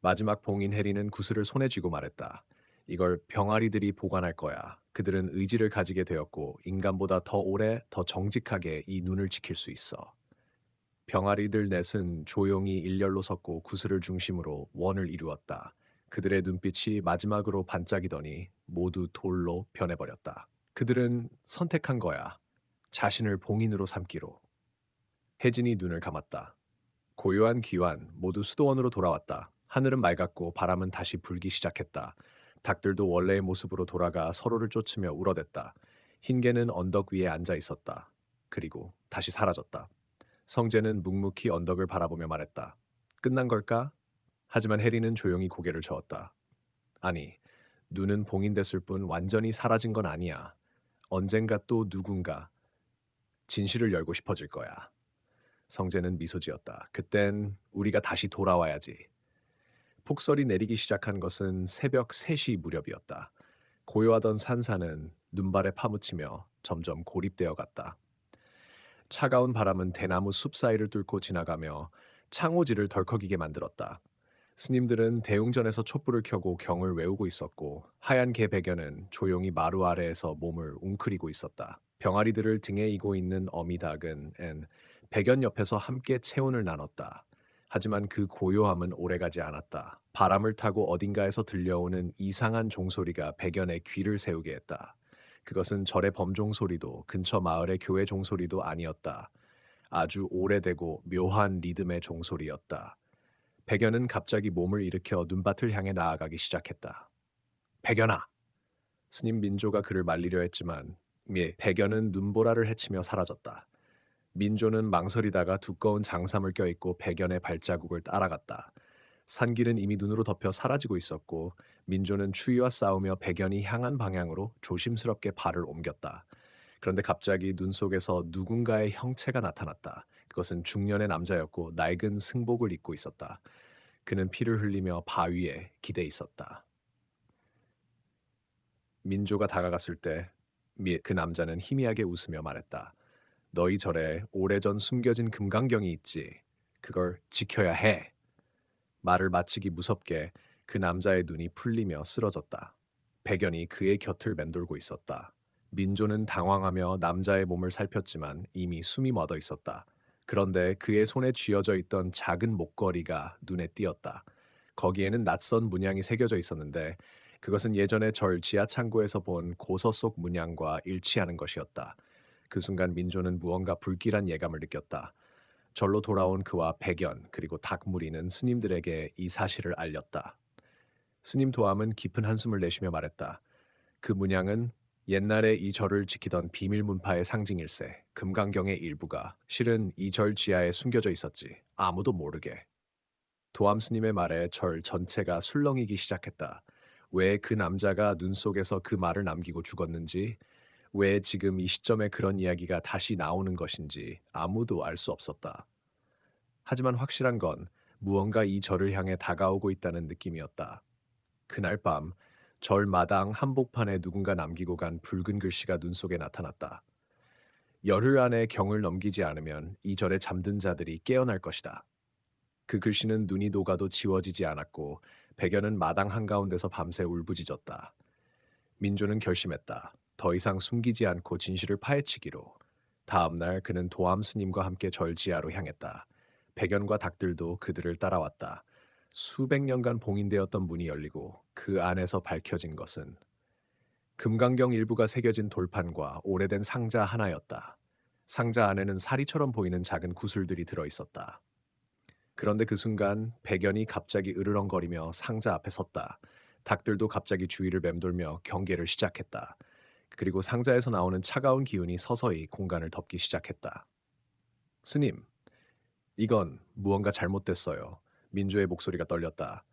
마지막 봉인 해리는 구슬을 손에 쥐고 말했다. 이걸 병아리들이 보관할 거야. 그들은 의지를 가지게 되었고 인간보다 더 오래 더 정직하게 이 눈을 지킬 수 있어. 병아리들 넷은 조용히 일렬로 섰고 구슬을 중심으로 원을 이루었다. 그들의 눈빛이 마지막으로 반짝이더니 모두 돌로 변해버렸다. 그들은 선택한 거야. 자신을 봉인으로 삼기로. 혜진이 눈을 감았다. 고요한 귀환, 모두 수도원으로 돌아왔다. 하늘은 맑았고 바람은 다시 불기 시작했다. 닭들도 원래의 모습으로 돌아가 서로를 쫓으며 울어댔다. 흰개는 언덕 위에 앉아 있었다. 그리고 다시 사라졌다. 성재는 묵묵히 언덕을 바라보며 말했다. 끝난 걸까? 하지만 해리는 조용히 고개를 저었다. 아니, 눈은 봉인됐을 뿐 완전히 사라진 건 아니야. 언젠가 또 누군가 진실을 열고 싶어질 거야. 성재는 미소 지었다. 그땐 우리가 다시 돌아와야지. 폭설이 내리기 시작한 것은 새벽 3시 무렵이었다. 고요하던 산사는 눈발에 파묻히며 점점 고립되어 갔다. 차가운 바람은 대나무 숲 사이를 뚫고 지나가며 창호지를 덜컥이게 만들었다. 스님들은 대웅전에서 촛불을 켜고 경을 외우고 있었고 하얀 개 배견은 조용히 마루 아래에서 몸을 웅크리고 있었다. 병아리들을 등에 이고 있는 어미닭은 배견 옆에서 함께 체온을 나눴다. 하지만 그 고요함은 오래가지 않았다. 바람을 타고 어딘가에서 들려오는 이상한 종소리가 배견의 귀를 세우게 했다. 그것은 절의 범종 소리도 근처 마을의 교회 종소리도 아니었다. 아주 오래되고 묘한 리듬의 종소리였다. 백연은 갑자기 몸을 일으켜 눈밭을 향해 나아가기 시작했다. 백연아! 스님 민조가 그를 말리려 했지만 백연은 눈보라를 헤치며 사라졌다. 민조는 망설이다가 두꺼운 장삼을 껴입고 백연의 발자국을 따라갔다. 산길은 이미 눈으로 덮여 사라지고 있었고 민조는 추위와 싸우며 백연이 향한 방향으로 조심스럽게 발을 옮겼다. 그런데 갑자기 눈 속에서 누군가의 형체가 나타났다. 그것은 중년의 남자였고 낡은 승복을 입고 있었다. 그는 피를 흘리며 바위에 기대 있었다. 민조가 다가갔을 때 그 남자는 희미하게 웃으며 말했다. 너희 절에 오래전 숨겨진 금강경이 있지. 그걸 지켜야 해. 말을 마치기 무섭게 그 남자의 눈이 풀리며 쓰러졌다. 백연이 그의 곁을 맴돌고 있었다. 민조는 당황하며 남자의 몸을 살폈지만 이미 숨이 멎어 있었다. 그런데 그의 손에 쥐어져 있던 작은 목걸이가 눈에 띄었다. 거기에는 낯선 문양이 새겨져 있었는데 그것은 예전에 절 지하 창고에서 본 고서 속 문양과 일치하는 것이었다. 그 순간 민조는 무언가 불길한 예감을 느꼈다. 절로 돌아온 그와 백연 그리고 닭무리는 스님들에게 이 사실을 알렸다. 스님 도암은 깊은 한숨을 내쉬며 말했다. 그 문양은 옛날에 이 절을 지키던 비밀 문파의 상징일세. 금강경의 일부가 실은 이 절 지하에 숨겨져 있었지. 아무도 모르게. 도암 스님의 말에 절 전체가 술렁이기 시작했다. 왜 그 남자가 눈 속에서 그 말을 남기고 죽었는지, 왜 지금 이 시점에 그런 이야기가 다시 나오는 것인지 아무도 알 수 없었다. 하지만 확실한 건 무언가 이 절을 향해 다가오고 있다는 느낌이었다. 그날 밤, 절 마당 한복판에 누군가 남기고 간 붉은 글씨가 눈 속에 나타났다. 열흘 안에 경을 넘기지 않으면 이 절에 잠든 자들이 깨어날 것이다. 그 글씨는 눈이 녹아도 지워지지 않았고 백연은 마당 한가운데서 밤새 울부짖었다. 민조는 결심했다. 더 이상 숨기지 않고 진실을 파헤치기로. 다음 날 그는 도암 스님과 함께 절 지하로 향했다. 백연과 닭들도 그들을 따라왔다. 수백 년간 봉인되었던 문이 열리고 그 안에서 밝혀진 것은 금강경 일부가 새겨진 돌판과 오래된 상자 하나였다. 상자 안에는 사리처럼 보이는 작은 구슬들이 들어 있었다. 그런데 그 순간 백연이 갑자기 으르렁거리며 상자 앞에 섰다. 닭들도 갑자기 주위를 맴돌며 경계를 시작했다. 그리고 상자에서 나오는 차가운 기운이 서서히 공간을 덮기 시작했다. 스님, 이건 무언가 잘못됐어요. 민조의 목소리가 떨렸다.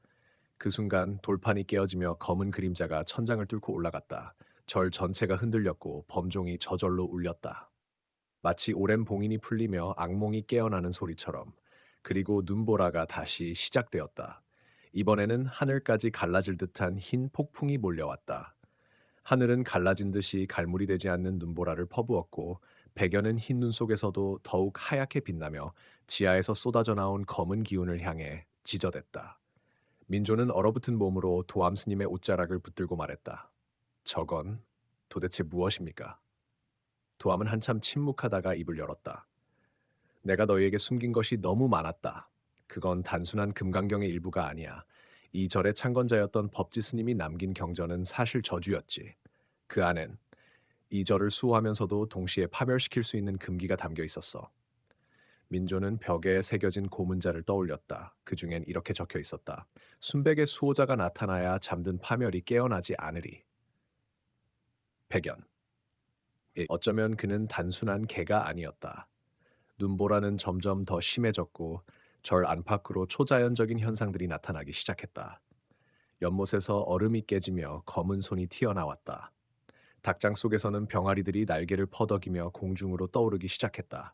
그 순간 돌판이 깨어지며 검은 그림자가 천장을 뚫고 올라갔다. 절 전체가 흔들렸고 범종이 저절로 울렸다. 마치 오랜 봉인이 풀리며 악몽이 깨어나는 소리처럼. 그리고 눈보라가 다시 시작되었다. 이번에는 하늘까지 갈라질 듯한 흰 폭풍이 몰려왔다. 하늘은 갈라진 듯이 갈무리 되지 않는 눈보라를 퍼부었고 백연은 흰 눈 속에서도 더욱 하얗게 빛나며 지하에서 쏟아져 나온 검은 기운을 향해 지저댔다. 민조는 얼어붙은 몸으로 도암 스님의 옷자락을 붙들고 말했다. 저건 도대체 무엇입니까? 도암은 한참 침묵하다가 입을 열었다. 내가 너희에게 숨긴 것이 너무 많았다. 그건 단순한 금강경의 일부가 아니야. 이 절의 창건자였던 법지 스님이 남긴 경전은 사실 저주였지. 그 안엔 이 절을 수호하면서도 동시에 파멸시킬 수 있는 금기가 담겨 있었어. 민조는 벽에 새겨진 고문자를 떠올렸다. 그 중엔 이렇게 적혀 있었다. 순백의 수호자가 나타나야 잠든 파멸이 깨어나지 않으리. 백연. 어쩌면 그는 단순한 개가 아니었다. 눈보라는 점점 더 심해졌고 절 안팎으로 초자연적인 현상들이 나타나기 시작했다. 연못에서 얼음이 깨지며 검은 손이 튀어나왔다. 닭장 속에서는 병아리들이 날개를 퍼덕이며 공중으로 떠오르기 시작했다.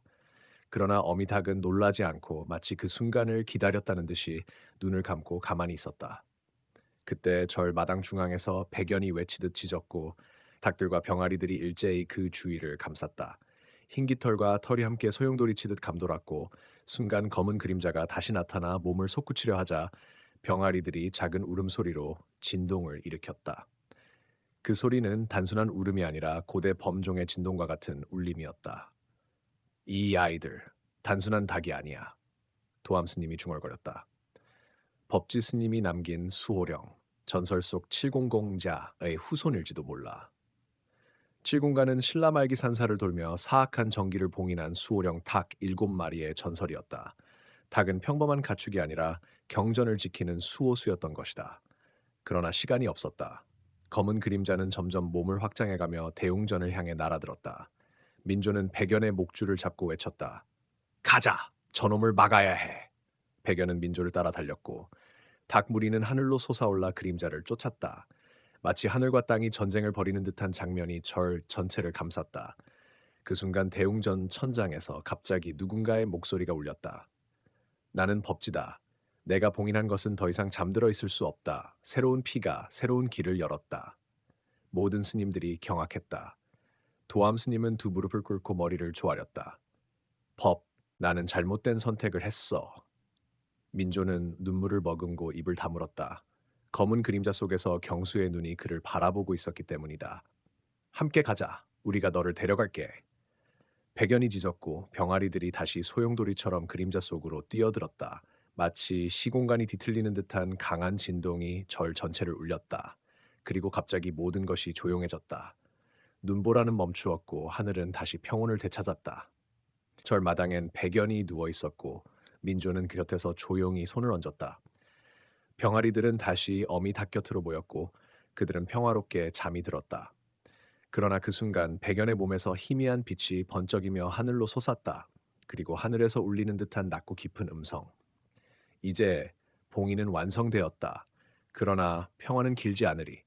그러나 어미닭은 놀라지 않고 마치 그 순간을 기다렸다는 듯이 눈을 감고 가만히 있었다. 그때 절 마당 중앙에서 백연이 외치듯 짖었고 닭들과 병아리들이 일제히 그 주위를 감쌌다. 흰 깃털과 털이 함께 소용돌이치듯 감돌았고 순간 검은 그림자가 다시 나타나 몸을 솟구치려 하자 병아리들이 작은 울음소리로 진동을 일으켰다. 그 소리는 단순한 울음이 아니라 고대 범종의 진동과 같은 울림이었다. 이 아이들, 단순한 닭이 아니야. 도암 스님이 중얼거렸다. 법지 스님이 남긴 수호령, 전설 속 700자의 후손일지도 몰라. 7공가는 신라말기 산사를 돌며 사악한 정기를 봉인한 수호령 닭 7마리의 전설이었다. 닭은 평범한 가축이 아니라 경전을 지키는 수호수였던 것이다. 그러나 시간이 없었다. 검은 그림자는 점점 몸을 확장해가며 대웅전을 향해 날아들었다. 민조는 백연의 목줄을 잡고 외쳤다. 가자! 저놈을 막아야 해! 백연은 민조를 따라 달렸고 닭 무리는 하늘로 솟아올라 그림자를 쫓았다. 마치 하늘과 땅이 전쟁을 벌이는 듯한 장면이 절 전체를 감쌌다. 그 순간 대웅전 천장에서 갑자기 누군가의 목소리가 울렸다. 나는 법지다. 내가 봉인한 것은 더 이상 잠들어 있을 수 없다. 새로운 피가 새로운 길을 열었다. 모든 스님들이 경악했다. 도암 스님은 두 무릎을 꿇고 머리를 조아렸다. 법, 나는 잘못된 선택을 했어. 민조는 눈물을 머금고 입을 다물었다. 검은 그림자 속에서 경수의 눈이 그를 바라보고 있었기 때문이다. 함께 가자. 우리가 너를 데려갈게. 백연이 짖었고 병아리들이 다시 소용돌이처럼 그림자 속으로 뛰어들었다. 마치 시공간이 뒤틀리는 듯한 강한 진동이 절 전체를 울렸다. 그리고 갑자기 모든 것이 조용해졌다. 눈보라는 멈추었고 하늘은 다시 평온을 되찾았다. 절 마당엔 백연이 누워 있었고 민조는 그 곁에서 조용히 손을 얹었다. 병아리들은 다시 어미 닭 곁으로 모였고 그들은 평화롭게 잠이 들었다. 그러나 그 순간 백연의 몸에서 희미한 빛이 번쩍이며 하늘로 솟았다. 그리고 하늘에서 울리는 듯한 낮고 깊은 음성. 이제 봉인은 완성되었다. 그러나 평화는 길지 않으리.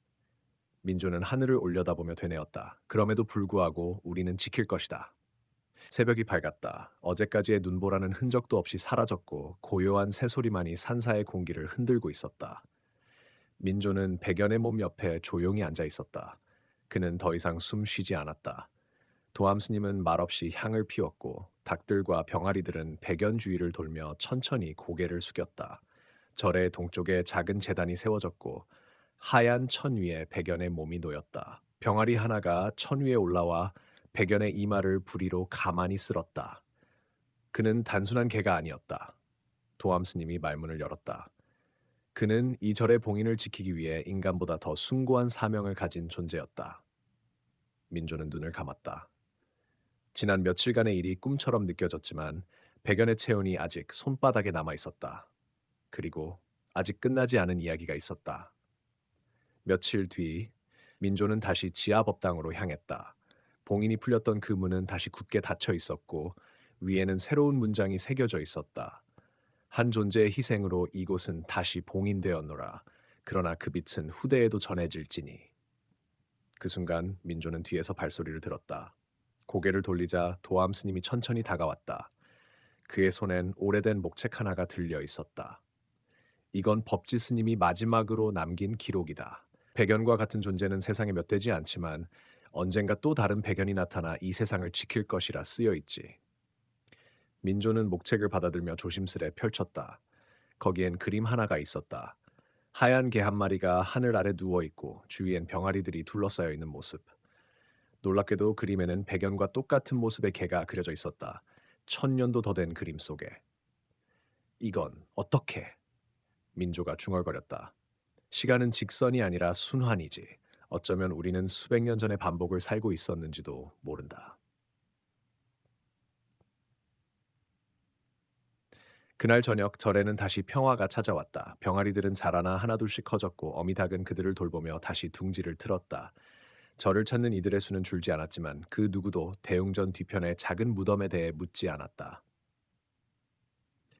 민조는 하늘을 올려다보며 되뇌었다. 그럼에도 불구하고 우리는 지킬 것이다. 새벽이 밝았다. 어제까지의 눈보라는 흔적도 없이 사라졌고 고요한 새소리만이 산사의 공기를 흔들고 있었다. 민조는 백연의 몸 옆에 조용히 앉아 있었다. 그는 더 이상 숨 쉬지 않았다. 도암 스님은 말없이 향을 피웠고 닭들과 병아리들은 백연 주위를 돌며 천천히 고개를 숙였다. 절의 동쪽에 작은 제단이 세워졌고 하얀 천 위에 백연의 몸이 놓였다. 병아리 하나가 천 위에 올라와 백연의 이마를 부리로 가만히 쓸었다. 그는 단순한 개가 아니었다. 도암 스님이 말문을 열었다. 그는 이 절의 봉인을 지키기 위해 인간보다 더 숭고한 사명을 가진 존재였다. 민조는 눈을 감았다. 지난 며칠간의 일이 꿈처럼 느껴졌지만 백연의 체온이 아직 손바닥에 남아 있었다. 그리고 아직 끝나지 않은 이야기가 있었다. 며칠 뒤 민조는 다시 지하 법당으로 향했다. 봉인이 풀렸던 그 문은 다시 굳게 닫혀 있었고 위에는 새로운 문장이 새겨져 있었다. 한 존재의 희생으로 이곳은 다시 봉인되었노라. 그러나 그 빛은 후대에도 전해질지니. 그 순간 민조는 뒤에서 발소리를 들었다. 고개를 돌리자 도암 스님이 천천히 다가왔다. 그의 손엔 오래된 목책 하나가 들려 있었다. 이건 법지 스님이 마지막으로 남긴 기록이다. 백연과 같은 존재는 세상에 몇 되지 않지만 언젠가 또 다른 백연이 나타나 이 세상을 지킬 것이라 쓰여 있지. 민조는 목책을 받아들며 조심스레 펼쳤다. 거기엔 그림 하나가 있었다. 하얀 개 한 마리가 하늘 아래 누워 있고 주위엔 병아리들이 둘러싸여 있는 모습. 놀랍게도 그림에는 백연과 똑같은 모습의 개가 그려져 있었다. 1000년도 더 된 그림 속에. 이건 어떻게? 민조가 중얼거렸다. 시간은 직선이 아니라 순환이지. 어쩌면 우리는 수백 년 전의 반복을 살고 있었는지도 모른다. 그날 저녁 절에는 다시 평화가 찾아왔다. 병아리들은 자라나 하나둘씩 커졌고 어미닭은 그들을 돌보며 다시 둥지를 틀었다. 절을 찾는 이들의 수는 줄지 않았지만 그 누구도 대웅전 뒤편의 작은 무덤에 대해 묻지 않았다.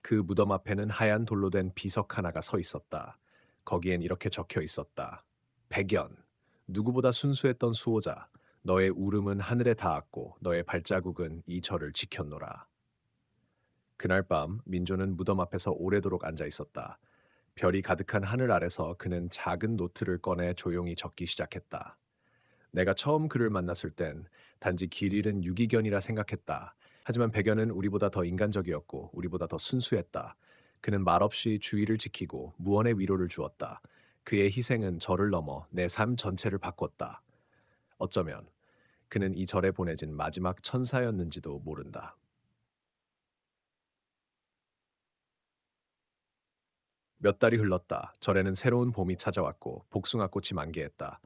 그 무덤 앞에는 하얀 돌로 된 비석 하나가 서 있었다. 거기엔 이렇게 적혀 있었다. 백연, 누구보다 순수했던 수호자, 너의 울음은 하늘에 닿았고 너의 발자국은 이 절을 지켰노라. 그날 밤 민조는 무덤 앞에서 오래도록 앉아 있었다. 별이 가득한 하늘 아래서 그는 작은 노트를 꺼내 조용히 적기 시작했다. 내가 처음 그를 만났을 땐 단지 길 잃은 유기견이라 생각했다. 하지만 백연은 우리보다 더 인간적이었고 우리보다 더 순수했다. 그는 말없이 주의를 지키고 무언의 위로를 주었다. 그의 희생은 저를 넘어 내 삶 전체를 바꿨다. 어쩌면 그는 이 절에 보내진 마지막 천사였는지도 모른다. 몇 달이 흘렀다. 절에는 새로운 봄이 찾아왔고 복숭아꽃이 만개했다.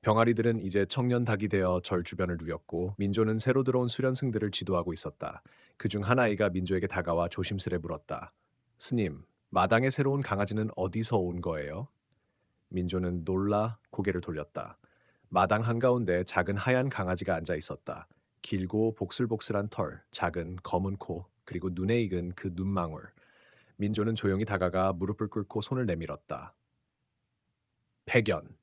병아리들은 이제 청년 닭이 되어 절 주변을 누렸고 민조는 새로 들어온 수련승들을 지도하고 있었다. 그중 한 아이가 민조에게 다가와 조심스레 물었다. 스님, 마당에 새로운 강아지는 어디서 온 거예요? 민조는 놀라 고개를 돌렸다. 마당 한가운데 작은 하얀 강아지가 앉아 있었다. 길고 복슬복슬한 털, 작은 검은 코, 그리고 눈에 익은 그 눈망울. 민조는 조용히 다가가 무릎을 꿇고 손을 내밀었다. 백연.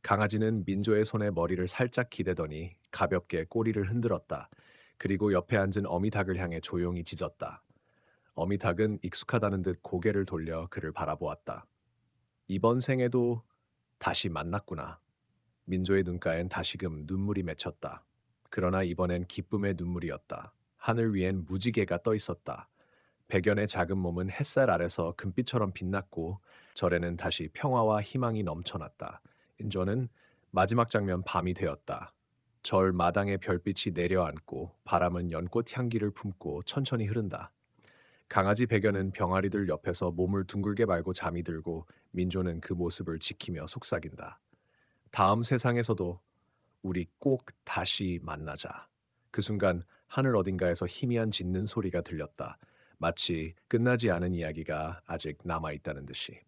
강아지는 민조의 손에 머리를 살짝 기대더니 가볍게 꼬리를 흔들었다. 그리고 옆에 앉은 어미닭을 향해 조용히 짖었다. 어미닭은 익숙하다는 듯 고개를 돌려 그를 바라보았다. 이번 생에도 다시 만났구나. 민조의 눈가엔 다시금 눈물이 맺혔다. 그러나 이번엔 기쁨의 눈물이었다. 하늘 위엔 무지개가 떠 있었다. 백연의 작은 몸은 햇살 아래서 금빛처럼 빛났고 절에는 다시 평화와 희망이 넘쳐났다. 인조는 마지막 장면 밤이 되었다. 절 마당에 별빛이 내려앉고 바람은 연꽃 향기를 품고 천천히 흐른다. 강아지 백연은 병아리들 옆에서 몸을 둥글게 말고 잠이 들고 민조는 그 모습을 지키며 속삭인다. 다음 세상에서도 우리 꼭 다시 만나자. 그 순간 하늘 어딘가에서 희미한 짖는 소리가 들렸다. 마치 끝나지 않은 이야기가 아직 남아 있다는 듯이.